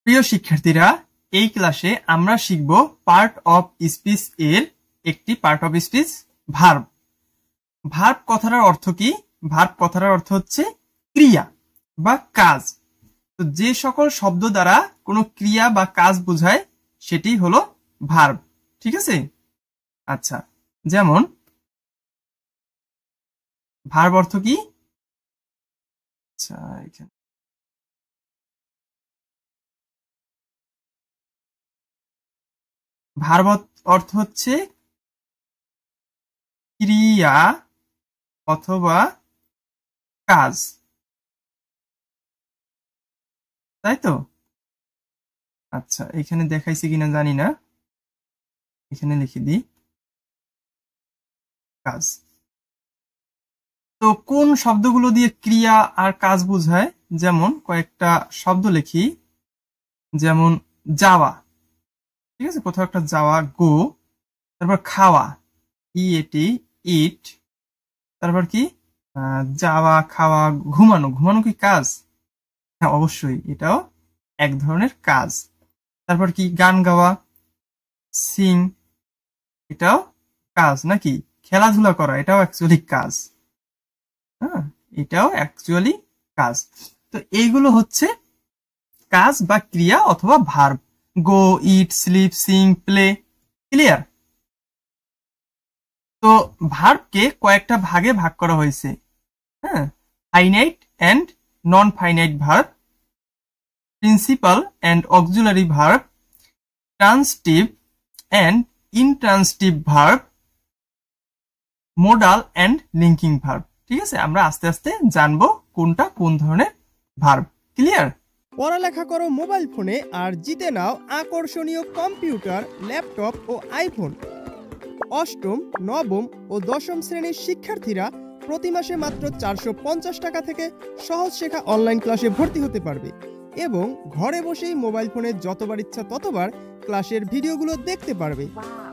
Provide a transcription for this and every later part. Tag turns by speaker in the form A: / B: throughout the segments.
A: প্রিয় শিক্ষার্থীরা, এই ক্লাসে আমরা শিখব পার্ট অফ স্পিচ এর একটি part of speech verb. Verb কথাটার অর্থ কি? ভার্ব কথাটার অর্থ হচ্ছে ক্রিয়া বা কাজ। তো যে সকল শব্দ দ্বারা কোনো ক্রিয়া বা কাজ বোঝায় সেটি হলো ভার্ব। ঠিক আছে? আচ্ছা, যেমন ভার্ব অর্থ কি? আচ্ছা, এখানে ভার্ব অর্থ হচ্ছে ক্রিয়া অথবা কাজ, তাই তো? আচ্ছা, এখানে দেখাইছি কিনা জানি না, এখানে লিখে দিই কাজ। তো কোন শব্দগুলো দিয়ে ক্রিয়া আর কাজ বোঝায়, যেমন কয়েকটা শব্দ লিখি, যেমন যাওয়া, ঠিক আছে, কোথাও একটা যাওয়া, গো। তারপর খাওয়া, ইএটি, ইট। তারপর কি যাওয়া, খাওয়া, ঘুমানো। ঘুমানো কি কাজ? হ্যাঁ, অবশ্যই, এটাও এক ধরনের কাজ। তারপর কি গান গাওয়া, সিং, এটাও কাজ নাকি? খেলাধুলা করা, এটাও অ্যাকচুয়ালি কাজ। হ্যাঁ, এটাও অ্যাকচুয়ালি কাজ। তো এইগুলো হচ্ছে কাজ বা ক্রিয়া অথবা verb. Go, eat, sleep, sing, play. Clear? তো ভার্বকে কয়েকটা ভাগে ভাগ করা হয়েছে। হ্যাঁ, finite and non finite verb, principal and auxiliary verb, transitive and intransitive verb, modal and linking verb. ঠিক আছে, আমরা আস্তে আস্তে জানবো কোনটা কোন ধরনের ভার্ব। ক্লিয়ার?
B: পড়ালেখা করো মোবাইল ফোনে আর জিতে নাও আকর্ষণীয় কম্পিউটার, ল্যাপটপ ও আইফোন। অষ্টম, নবম ও দশম শ্রেণীর শিক্ষার্থীরা প্রতি মাসে মাত্র 450 টাকা থেকে সহজ শেখা অনলাইন ক্লাসে ভর্তি হতে পারবে এবং ঘরে বসেই মোবাইল ফোনে যতবার ইচ্ছা ততবার ক্লাসের ভিডিওগুলো দেখতে পারবে।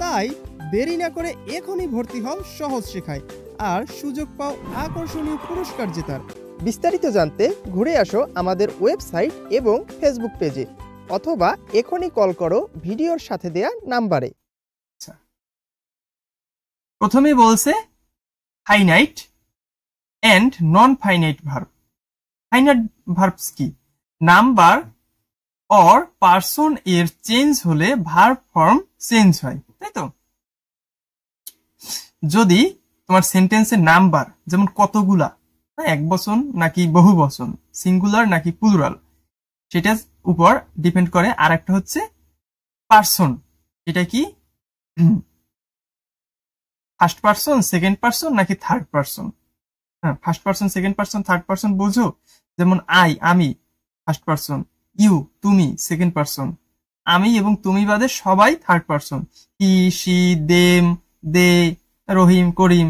B: তাই দেরি না করে এখনই ভর্তি হও সহজ শেখায় আর সুযোগ পাও আকর্ষণীয় পুরস্কার জেতার। বিস্তারিত জানতে ঘুরে আসো আমাদের ওয়েবসাইট এবং ফেসবুক পেজে অথবা এখনই কল করো ভিডিওর সাথে দেয়া নাম্বারে।
A: প্রথমেই বলছে finite and non finite verb. Finite verbs কি? নাম্বার অর পার্সন এর চেঞ্জ হলে ভার্ব ফর্ম চেঞ্জ হয়, তাই তো? যদি তোমার সেন্টেন্সের নাম্বার, যেমন কতগুলা, এক বচন নাকি বহু বচন, সিঙ্গুলার নাকি প্লুরাল, সেটার উপর ডিপেন্ড করে। আর একটা হচ্ছে পার্সন, এটা কি ফার্স্ট পার্সন, সেকেন্ড পার্সন নাকি থার্ড পার্সন। হ্যাঁ, first person, second person, third person বোঝো? যেমন আই, আমি, ফার্স্ট পার্সন। ইউ, তুমি, সেকেন্ড পার্সন। আমি এবং তুমি বাদে সবাই third person. He, she, them, they, Rahim, Karim,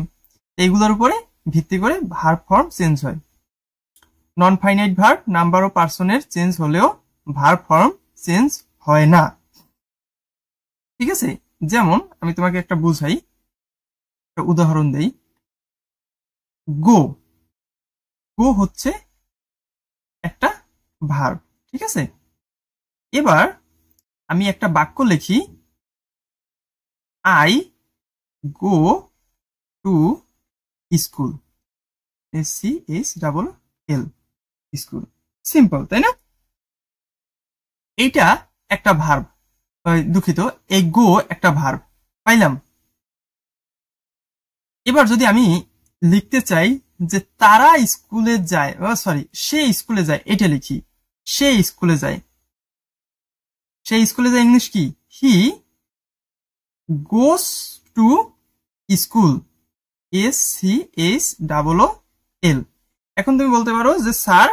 A: এইগুলোর উপরে ভিত্তি করে ভার্ব ফর্ম চেঞ্জ হয়। নন ফাইনাইট ভার্ব নাম্বার ও পার্সনের চেঞ্জ হলেও ভার্ব ফর্ম চেঞ্জ হয় না। ঠিক আছে, যেমন আমি তোমাকে একটা বুঝাই, একটা উদাহরণ দেই। গো, গো হচ্ছে একটা ভার্ব। ঠিক আছে, এবার আমি একটা বাক্য লিখি, I go to school, SCHLL, school. Simple, তাই না? এইটা একটা ভার্ব, দুঃখিত, এই গো একটা ভার্ব পাইলাম। এবার যদি আমি লিখতে চাই যে তারা স্কুলে যায়, সরি, সে স্কুলে যায়, এটা লিখি, সে স্কুলে যায়। সে স্কুলে যায় ইংলিশ কি? হি গোস টু স্কুল, SCHLL। এখন তুমি বলতে পারো যে sir,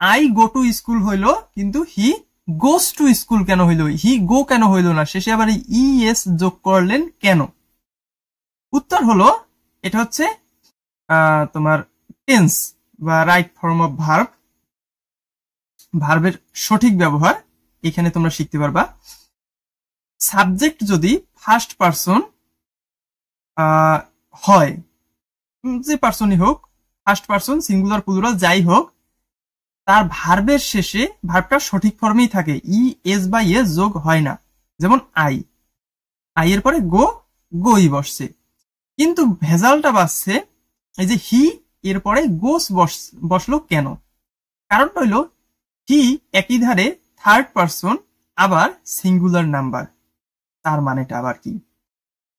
A: I go to school হইলো, কিন্তু হি গোস টু স্কুল কেন হইলো? হি গো কেন হইলো না? শেষে আবার ES যোগ করলেন কেন? উত্তর হলো, এটা হচ্ছে তোমার টেন্স বা রাইট ফর্ম অফ ভার্ব। ভার্বের সঠিক ব্যবহার এখানে তোমরা শিখতে পারবা। সাবজেক্ট যদি ফার্স্ট পার্সন হয়, যে পার্সনই হোক, ফার্স্ট পার্সন, সিঙ্গুলার, প্লুরাল, যাই হোক, তার ভার্বের শেষে ভার্বটা সঠিক ফর্মেই থাকে, ই এস বা এস যোগ হয় না। যেমন আই, আই এর পরে গো, গোই বসছে। কিন্তু ভেজালটা বাসছে এই যে হি এর পরে গোস বসলো কেন? কারণটা হইলো হি একই ধারে থার্ড পারসন আবার সিঙ্গুলার নাম্বার। তার মানেটা আবার কি?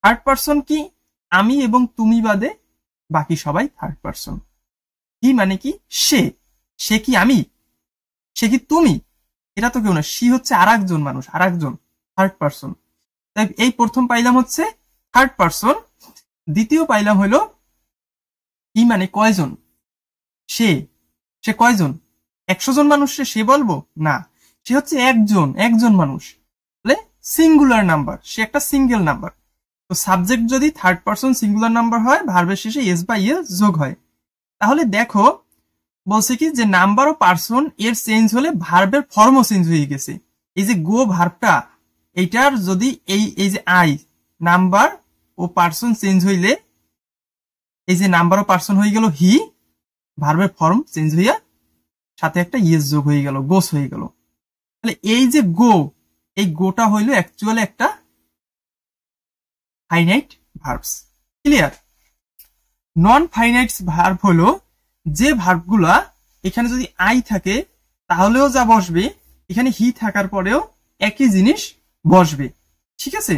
A: থার্ড পারসন কি? আমি এবং তুমি বাদে বাকি সবাই থার্ড পারসন। হি মানে কি? সে। সে কি আমি? সে কি তুমি? এটা তো কেউ না, সি হচ্ছে আর একজন মানুষ, আর একজন থার্ড পারসন। তাই এই প্রথম পাইলাম হচ্ছে থার্ড পারসন। দ্বিতীয় পাইলাম হইলো হি মানে কয়জন? সে। সে কয়জন? 100 জন মানুষ সে বলবো না, সে হচ্ছে একজন মানুষ। তাহলে সিঙ্গুলার নাম্বার, সে একটা সিঙ্গেল নাম্বার। তো সাবজেক্ট যদি থার্ড পারসন সিঙ্গুলার নাম্বার হয়, ভার্বের শেষে এস বা ইয়ে যোগ হয়। তাহলে দেখো বলছে কি যে নাম্বার ও পারসন এর চেঞ্জ হলে ভার্বের ফর্মও চেঞ্জ হয়ে গেছে। এই যে গো ভার্বটা, এইটার যদি এই যে আই নাম্বার ও পারসন চেঞ্জ হইলে এই যে নাম্বার ও পারসন হয়ে গেল হি, ভার্বের ফর্ম চেঞ্জ হইয়া সাথে একটা ইয়েস যোগ হয়ে গেল, গোস হয়ে গেল। তাহলে এই যে গো, এই গোটা হইল অ্যাকচুয়ালি একটা ফাইনাইট ভার্বস। ক্লিয়ার? নন ফাইনাইট ভার্ব হলো যে ভার্বগুলা এখানে যদি আই থাকে তাহলেও যা বসবে, এখানে হি থাকার পরেও একই জিনিস বসবে। ঠিক আছে?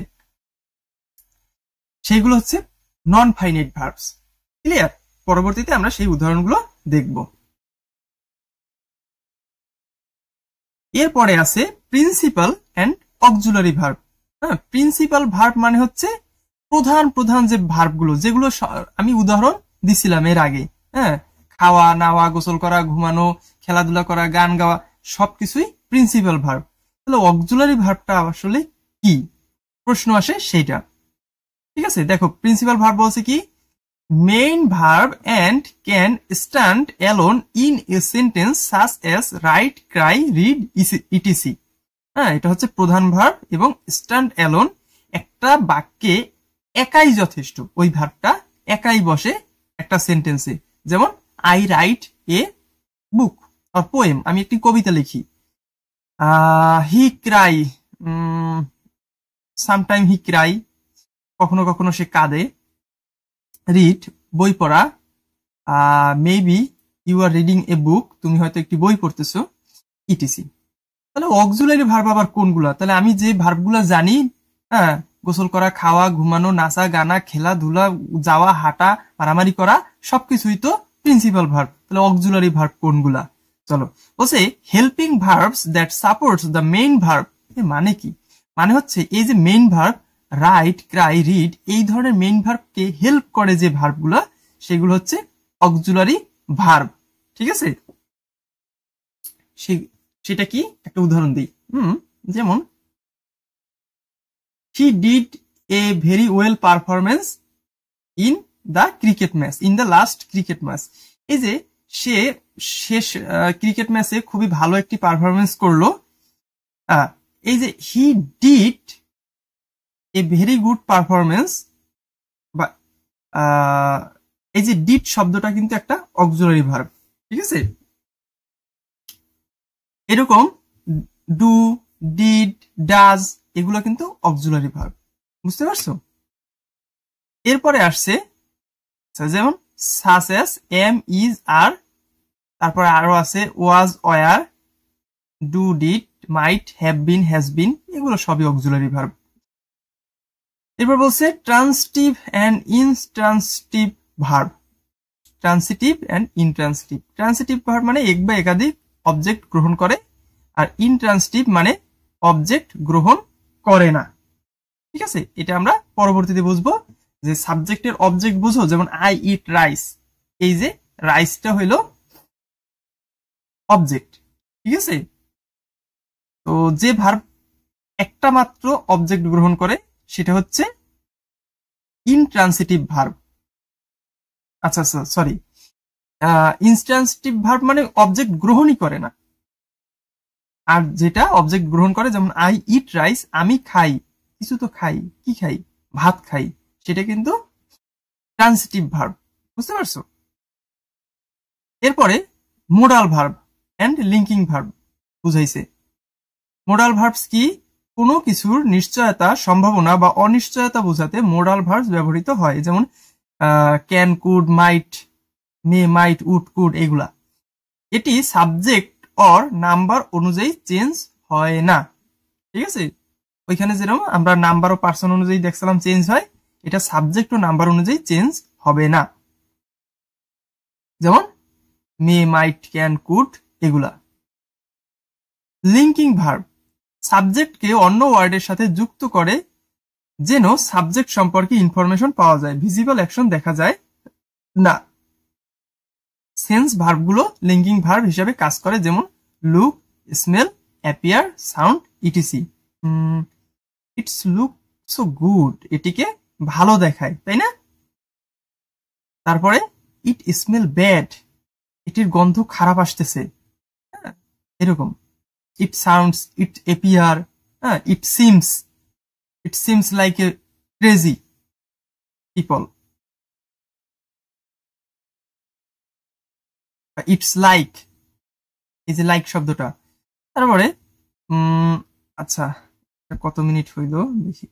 A: সেইগুলো হচ্ছে নন ফাইনাইট ভার্বস। ক্লিয়ার? পরবর্তীতে আমরা সেই উদাহরণগুলো দেখব। এরপরে আছে প্রিন্সিপাল এন্ড অক্সিলারি ভার্ব। হ্যাঁ, প্রিন্সিপাল ভার্ব মানে হচ্ছে প্রধান প্রধান যে ভার্বগুলো, যেগুলো আমি উদাহরণ দিছিলাম এর আগে। হ্যাঁ, খাওয়া, নাওয়া, গোসল করা, ঘুমানো, খেলাধুলা করা, গান গাওয়া, সবকিছুই প্রিন্সিপাল ভার্ব। তাহলে অক্সিলারি ভার্বটা আসলে কি প্রশ্ন আসে সেইটা। ঠিক আছে, দেখো প্রিন্সিপাল ভার্ব বলছে কি, main verb and can stand alone in a sentence such as write, cry, read, etc. হ্যাঁ, এটা হচ্ছে প্রধান ভার্ব এবং স্ট্যান্ড অ্যালোন, একটা বাক্যে একাই যথেষ্ট। ওই ভার্বটা একাই বসে একটা সেন্টেন্সে। যেমন I write a book or poem, আমি একটি কবিতা লিখি। হি ক্রাই, সামটাইম হি ক্রাই, কখনো কখনো সে কাঁদে। রিড, বই পড়া। Maybe you are reading a বুক, তুমি হয়তো একটি বই পড়তেছো, ইটিসি। তাহলে অক্সিলারি ভার্ব আবার কোনগুলা? তাহলে আমি যে ভার্বগুলা জানি, হ্যাঁ, গোসল করা, খাওয়া, ঘুমানো, নাচা, গানা, খেলাধুলা, যাওয়া, হাঁটা, মারামারি করা, সবকিছুই তো প্রিন্সিপাল ভার্ব। তাহলে অক্সিলারি ভার্ব কোনগুলা? চলো, বলছে helping verbs that supports the main verb. মানে কি? মানে হচ্ছে এই যে main verb right, cry, read, এই ধরনের মেইন ভার্বকে হেল্প করে যে ভার্বগুলা, সেগুলো হচ্ছে অক্সিলারি ভার্ব। ঠিক আছে? সেটা কি? একটা উদাহরণ দিই। যেমন he did a very well performance in the cricket match, in the last cricket match. এই যে সে শেষ ক্রিকেট ম্যাচে খুবই ভালো একটি পারফরমেন্স করলো। এই যে he did a very good performance, বা এই যে ডিড শব্দটা কিন্তু একটা অক্সিলারি ভার্ব। ঠিক আছে? এরকম ডু, ডিড, ডাজ, এগুলো কিন্তু অক্সিলারি ভার্ব। বুঝতে পারছো? এরপরে আসছে যেমন such as, am, is, are, তারপরে আরো আছে was, were, do, did, might, have been, has been, এগুলো সবই অক্সিলারি ভার্ব। এরপর বলছে transitive and intransitive verb. Transitive and intransitive. Transitive verb মানে এক বা একাধিক অবজেক্ট গ্রহণ করে, আর ইনট্রান্সিটিভ মানে অবজেক্ট গ্রহণ করে না। ঠিক আছে? এটা আমরা পরবর্তীতে বুঝবো। যে সাবজেক্টের অবজেক্ট বুঝো, যেমন আই ইট রাইস, এই যে রাইসটা হইল অবজেক্ট। ঠিক আছে? তো যে ভার্ব একটা মাত্র অবজেক্ট গ্রহণ করে সেটা হচ্ছে ইনট্রান্সিটিভ ভার্ব। আচ্ছা আচ্ছা, সরি, ইনট্রান্সিটিভ ভার্ব মানে অবজেক্ট গ্রহণই করে না। আর যেটা অবজেক্ট গ্রহণ করে, যেমন আই ইট রাইস, আমি খাই, কিছু তো খাই, কি খাই? ভাত খাই, সেটা কিন্তু ট্রান্সিটিভ ভার্ব। বুঝতে পারছো? এরপরে modal verb. And linking verb বুঝাইছে। মোডাল ভার্বস কি? কোনো কিছুর নিশ্চয়তা, সম্ভাবনা বা অনিশ্চয়তা বোঝাতে মোডাল ভার্বস ব্যবহৃত হয়, যেমন can, could, might, may, might, would, could এগুলা। এটি সাবজেক্ট অর নাম্বার অনুযায়ী চেঞ্জ হয় না। ঠিক আছে, ওইখানে যেরকম আমরা নাম্বার ও পার্সন অনুযায়ী দেখছিলাম চেঞ্জ হয়, এটা সাবজেক্ট ও নাম্বার অনুযায়ী চেঞ্জ হবে না, যেমন মে, মাইট, ক্যান, কুড এগুলা। লিঙ্কিং ভার্ব সাবজেক্টকে অন্য ওয়ার্ডের সাথে যুক্ত করে যেন সাবজেক্ট সম্পর্কে ইনফরমেশন পাওয়া যায়, ভিজিবল অ্যাকশন দেখা যায় না। সেন্স ভার্বগুলো লিঙ্কিং ভার্ব হিসেবে কাজ করে, যেমন look, smell, appear, sound, etc. It's look so good, এটিকে ভালো দেখায়, তাই না? তারপরে ইট স্মেল ব্যাড, এটির গন্ধ খারাপ আসতেছে, এরকম। It sounds, it appear, it seems like a crazy people. It's like, এই যে লাইক শব্দটা। তারপরে আচ্ছা, কত মিনিট হইল দেখি।